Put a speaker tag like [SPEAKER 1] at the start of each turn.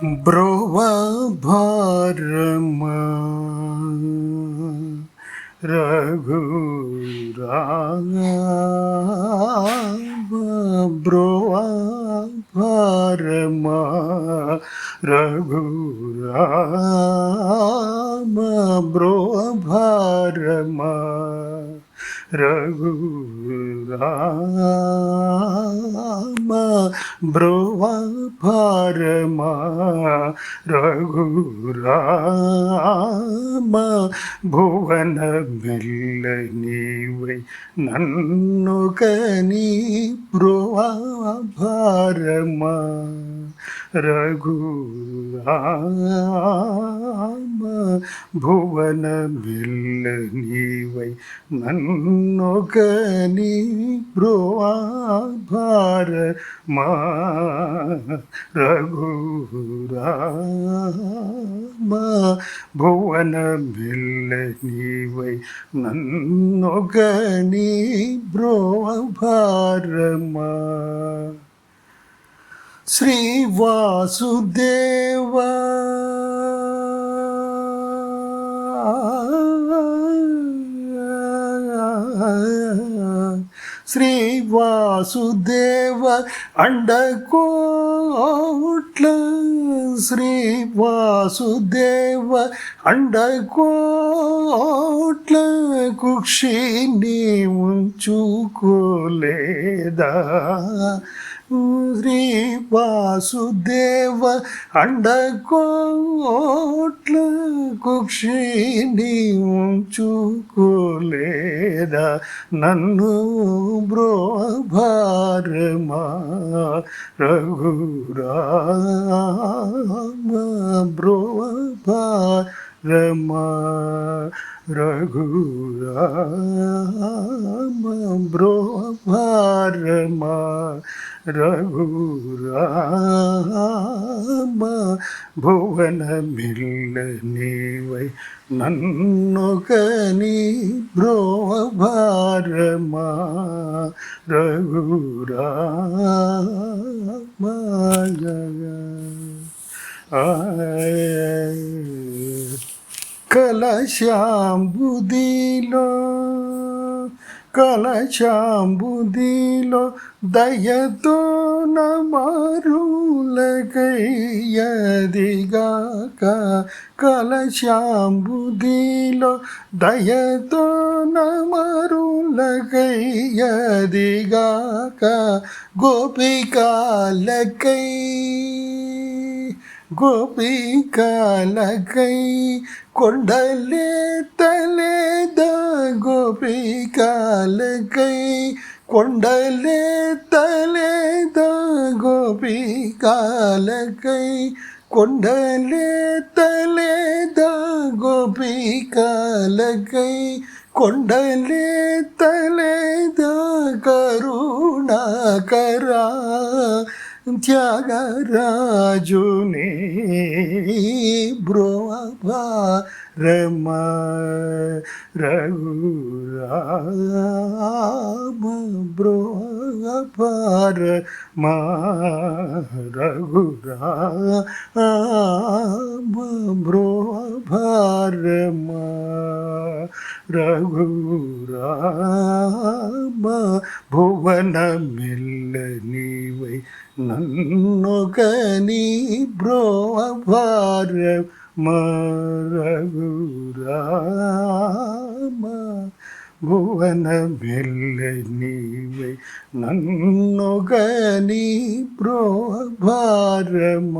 [SPEAKER 1] బ్రోవ భారమ రఘురామ బ్రోవ భారమ రఘురామ బ్రోవ భారమ రఘురామ బ్రోవ భారమ రఘురామ భువన మెల్ల నీవై నన్ను కని బ్రోవ భారమ రఘురామ భువన మెల్ల నీవై నన్ను కని బ్రోవ భారమ రఘురామ భువన మెల్ల నీవై నన్ను కని బ్రోవ భారమ శ్రీ వాసుదేవ శ్రీ వాసుదేవ అండకోట్ల శ్రీ వాసుదేవ అండకోట్ల కుక్షి నీ ఉంచుకోలేదా శ్రీ వాసుదేవ అండకోట్ల కుక్షిని ఉంచుకోలేదా నన్ను బ్రోభారమా రఘురామ బ్రోభారమా రఘురామ బ్రోభారమా రఘురామ భువన మెల్ల నీవై నన్ను కని బ్రోభారమా రఘురామ కలశాంబుదిలో దయతో నమరులకయ్యదిగాక కలశాంబుదిలో దయతో నమరులకయ్యదిగాక గోపికాలకై కొండలే తలేదా గోపికాలకై కొండలే తలేదా గోపికాలకై కొండలే తలేదా గోపికాలకై కొండలే తలేదా కరుణాకరా త్యాగరాజుని బ్రోభారమ రఘురామ బ్రోభారమ రఘురామ బ్రోభారమ రఘురామ భువన మెల్ల నీవై నన్ను కని బ్రోభారమ రఘురామ భువన మెల్ల నీవై నన్ను కని బ్రోభారమ